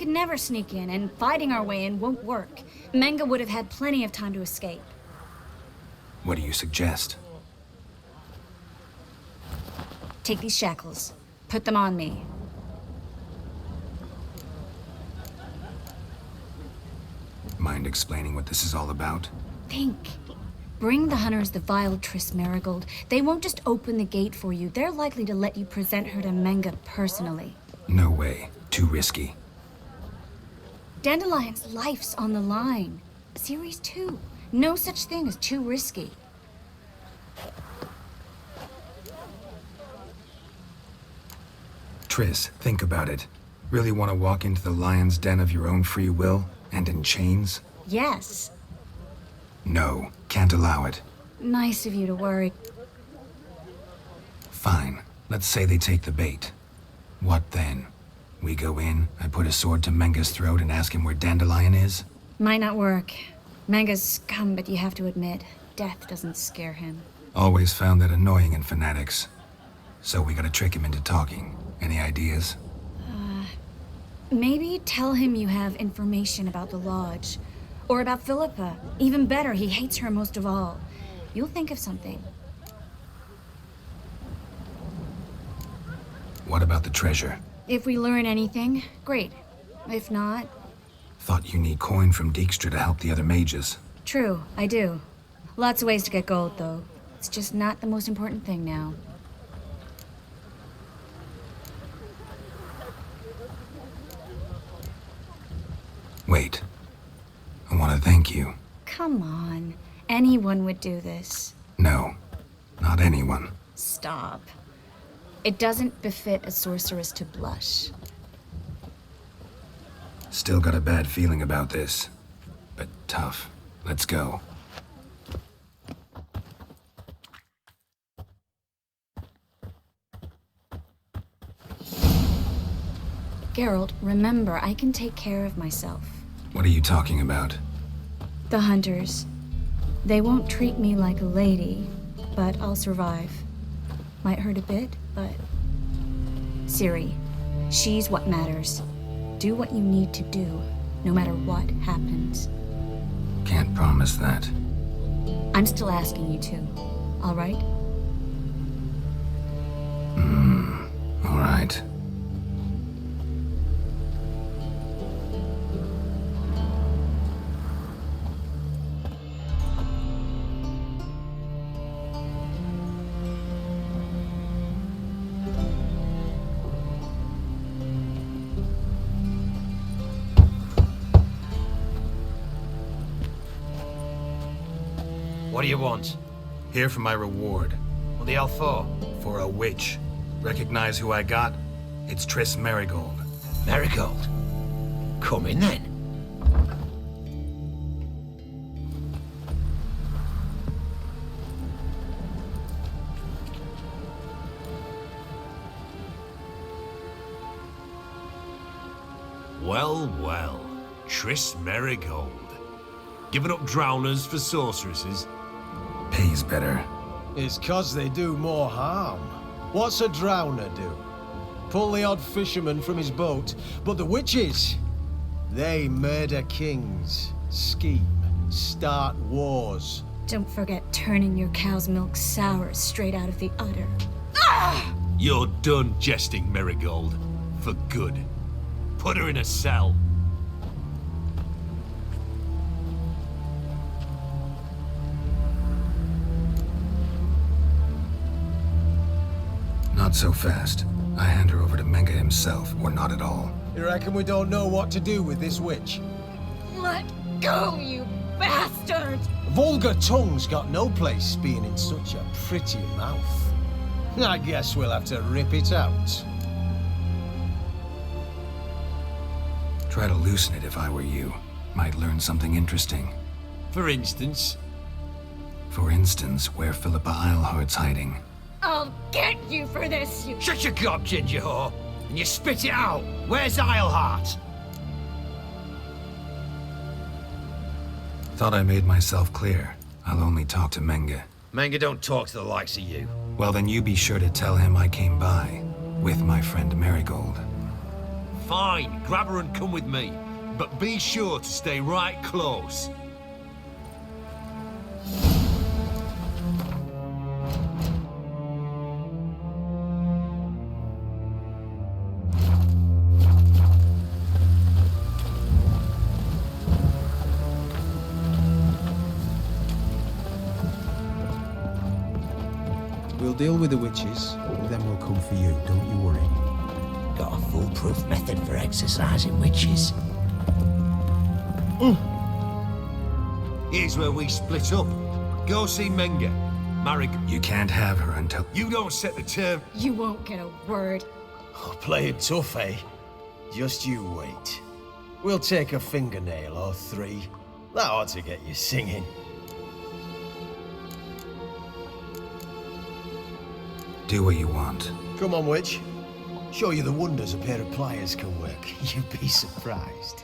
could never sneak in, and fighting our way in won't work. Menge would have had plenty of time to escape. What do you suggest? Take these shackles. Put them on me. Mind explaining what this is all about? Think. Bring the hunters the vile Triss Marigold. They won't just open the gate for you. They're likely to let you present her to Menge personally. No way. Too risky. Dandelion's life's on the line. Series 2. No such thing as too risky. Triss, think about it. Really want to walk into the lion's den of your own free will, and in chains? Yes. No, can't allow it. Nice of you to worry. Fine. Let's say they take the bait. What then? We go in, I put a sword to Menge's throat and ask him where Dandelion is? Might not work. Menge's scum, but you have to admit, death doesn't scare him. Always found that annoying in fanatics. So we gotta trick him into talking. Any ideas? Maybe tell him you have information about the Lodge. Or about Philippa. Even better, he hates her most of all. You'll think of something. What about the treasure? If we learn anything, great. If not... Thought you need coin from Dijkstra to help the other mages. True, I do. Lots of ways to get gold, though. It's just not the most important thing now. Wait. I want to thank you. Come on. Anyone would do this. No. Not anyone. Stop. It doesn't befit a sorceress to blush. Still got a bad feeling about this. But tough. Let's go. Geralt, remember, I can take care of myself. What are you talking about? The hunters. They won't treat me like a lady, but I'll survive. Might hurt a bit, but... Ciri, she's what matters. Do what you need to do, no matter what happens. Can't promise that. I'm still asking you to, all right? All right. What do you want? Here for my reward. What the hell for? For a witch. Recognize who I got? It's Triss Marigold. Marigold? Come in then. Well, well. Triss Marigold. Giving up drowners for sorceresses? Pays better. It's 'cause they do more harm. What's a drowner do? Pull the odd fisherman from his boat. But the witches, they murder kings, scheme, start wars. Don't forget turning your cow's milk sour straight out of the udder. You're done jesting, Marigold. For good. Put her in a cell. Not so fast. I hand her over to Menge himself, or not at all. You reckon we don't know what to do with this witch? Let go, you bastard! Vulgar tongue's got no place being in such a pretty mouth. I guess we'll have to rip it out. Try to loosen it if I were you. Might learn something interesting. For instance? For instance, where Philippa Eilhart's hiding. I'll get you for this, you... Shut your gob, ginger whore, and you spit it out. Where's Eilhart? Thought I made myself clear. I'll only talk to Menge. Menge don't talk to the likes of you. Well, then you be sure to tell him I came by. With my friend Marigold. Fine, grab her and come with me. But be sure to stay right close. We'll deal with the witches, and then we'll come for you, don't you worry. Got a foolproof method for exercising witches. Here's where we split up. Go see Menga. You can't have her until... You don't set the term. You won't get a word. Oh, play it tough, eh? Just you wait. We'll take a fingernail or three. That ought to get you singing. Do what you want. Come on, witch. Show you the wonders a pair of pliers can work. You'd be surprised.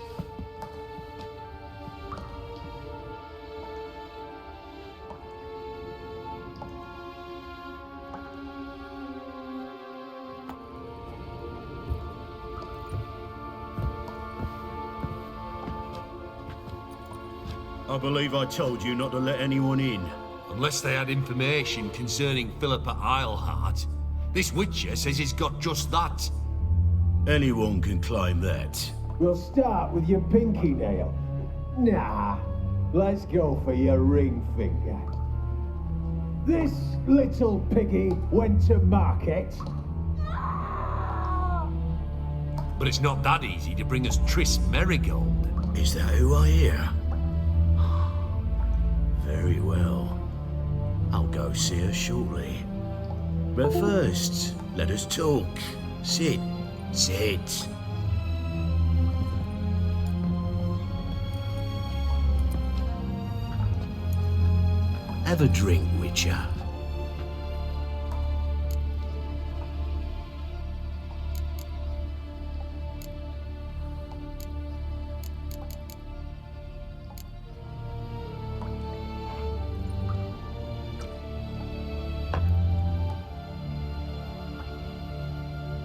I believe I told you not to let anyone in. Unless they had information concerning Philippa Eilhart. This witcher says he's got just that. Anyone can claim that. We'll start with your pinky nail. Nah, let's go for your ring finger. This little piggy went to market. But it's not that easy to bring us Triss Merigold. Is that who I hear? Very well. I'll go see her shortly. But first, let us talk. Sit. Sit. Have a drink, Witcher.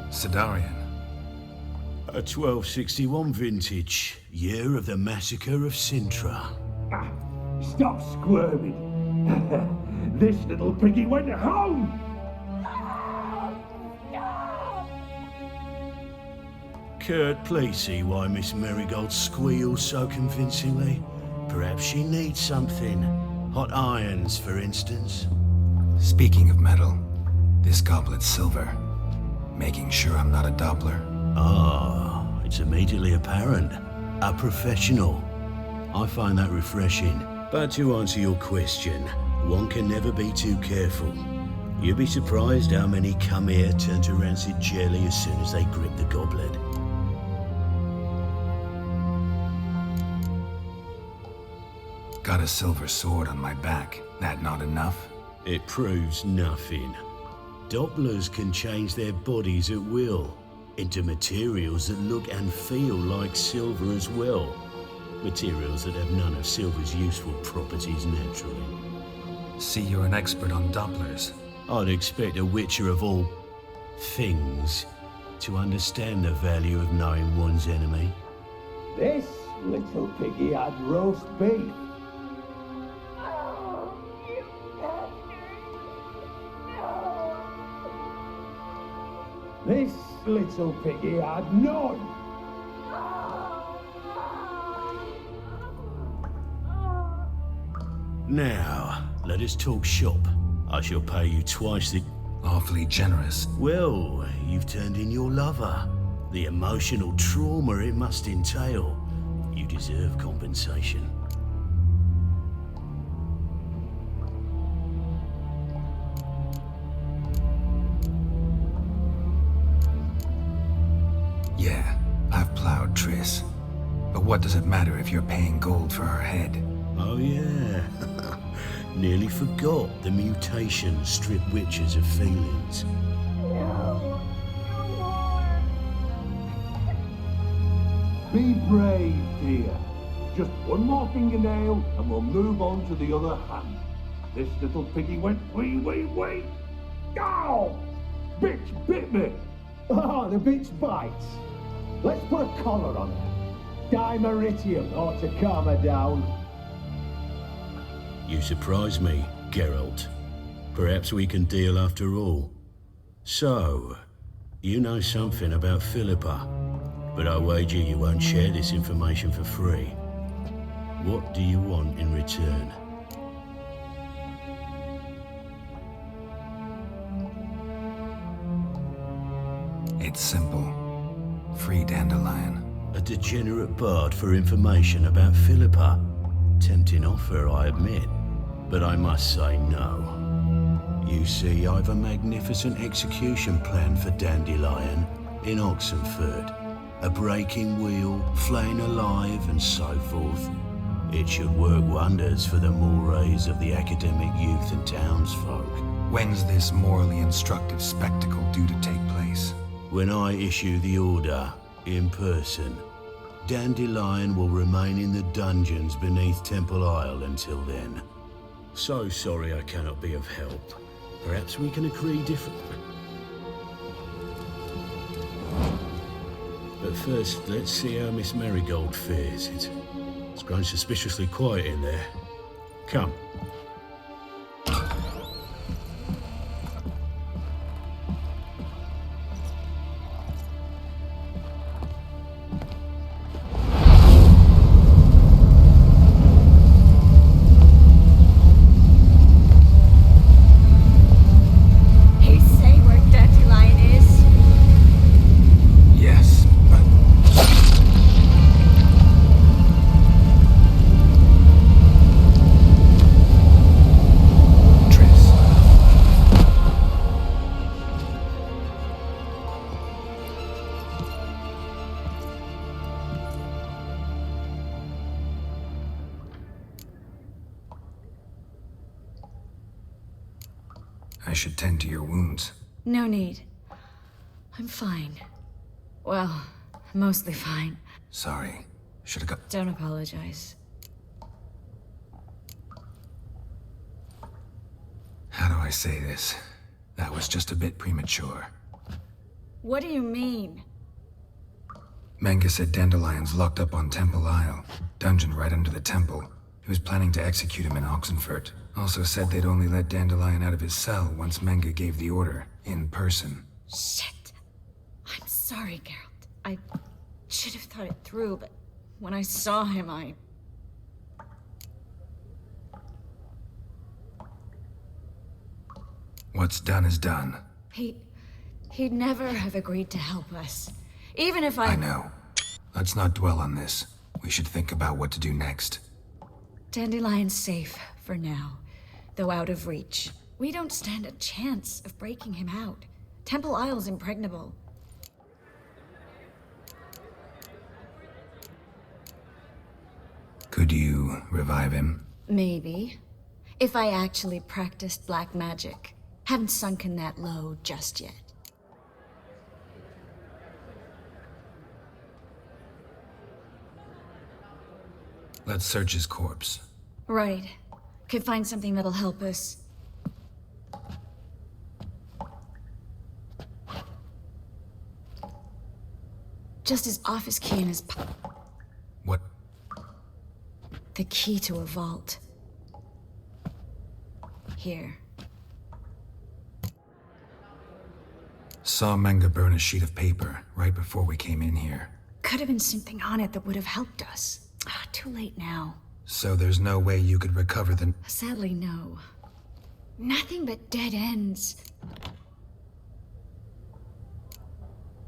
Sidarian. A 1261 vintage, year of the massacre of Sintra. Stop squirming. This little piggy went home. Kurt, please see why Miss Merigold squeals so convincingly. Perhaps she needs something. Hot irons, for instance. Speaking of metal, this goblet's silver. Making sure I'm not a Doppler. Ah, it's immediately apparent. A professional. I find that refreshing. But to answer your question, one can never be too careful. You'd be surprised how many come here turn to rancid jelly as soon as they grip the goblet. Got a silver sword on my back. That not enough? It proves nothing. Dopplers can change their bodies at will into materials that look and feel like silver as well. Materials that have none of silver's useful properties naturally. See, you're an expert on Dopplers. I'd expect a witcher of all things to understand the value of knowing one's enemy. This little piggy had roast beef. This little piggy had none. Now, let us talk shop. I shall pay you twice the... Awfully generous. Well, you've turned in your lover. The emotional trauma it must entail. You deserve compensation. Yeah, I've plowed Triss. But what does it matter if you're paying gold for her head? Oh yeah. Nearly forgot the mutations strip witches of feelings. Be brave, dear. Just one more fingernail and we'll move on to the other hand. This little piggy went wee. Ow! Bitch bit me! Ah, the bitch bites. Let's put a collar on her. Dimeritium ought to calm her down. You surprise me, Geralt. Perhaps we can deal after all. So, you know something about Philippa, but I wager you won't share this information for free. What do you want in return? It's simple. Free Dandelion. A degenerate bard for information about Philippa. Tempting offer, I admit, but I must say no. You see, I've a magnificent execution plan for Dandelion in Oxenford. A breaking wheel, flaying alive, and so forth. It should work wonders for the mores of the academic youth and townsfolk. When's this morally instructive spectacle due to take place? When I issue the order, in person, Dandelion will remain in the dungeons beneath Temple Isle until then. So sorry I cannot be of help. Perhaps we can agree differently. But first, let's see how Miss Marigold fares. It's grown suspiciously quiet in there. Come. He say where Dandelion is? Yes, but Triss. I should tend to your wounds. No need. I'm fine. Well, mostly fine. Sorry. Should have got. Don't apologize. How do I say this? That was just a bit premature. What do you mean? Menga said Dandelion's locked up on Temple Isle, dungeon right under the temple. He was planning to execute him in Oxenfurt. Also said they'd only let Dandelion out of his cell once Menga gave the order, in person. Shit. I'm sorry, Geralt. I should have thought it through, but when I saw him, What's done is done. He'd never have agreed to help us. Even if I know. Let's not dwell on this. We should think about what to do next. Dandelion's safe for now, though out of reach. We don't stand a chance of breaking him out. Temple Isle's impregnable. Could you revive him? Maybe. If I actually practiced black magic. Haven't sunken that low just yet. Let's search his corpse. Right. Could find something that'll help us. Just his office key in his What? The key to a vault. Here. Saw Menga burn a sheet of paper right before we came in here. Could have been something on it that would have helped us. Too late now. So there's no way you could recover the... Sadly, no. Nothing but dead ends.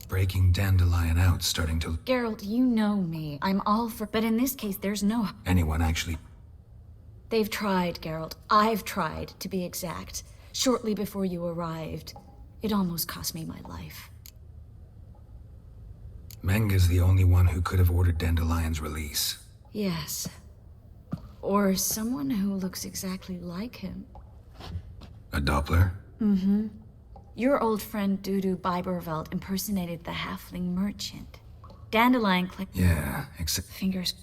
Breaking Dandelion out, starting to... Geralt, you know me. I'm all for... But in this case, there's no... Anyone actually... They've tried, Geralt. I've tried, to be exact. Shortly before you arrived. It almost cost me my life. Menga's the only one who could have ordered Dandelion's release. Yes. Or someone who looks exactly like him. A Doppler? Mm-hmm. Your old friend Dudu Biberveld impersonated the halfling merchant. Dandelion clicked... Yeah, except... Fingers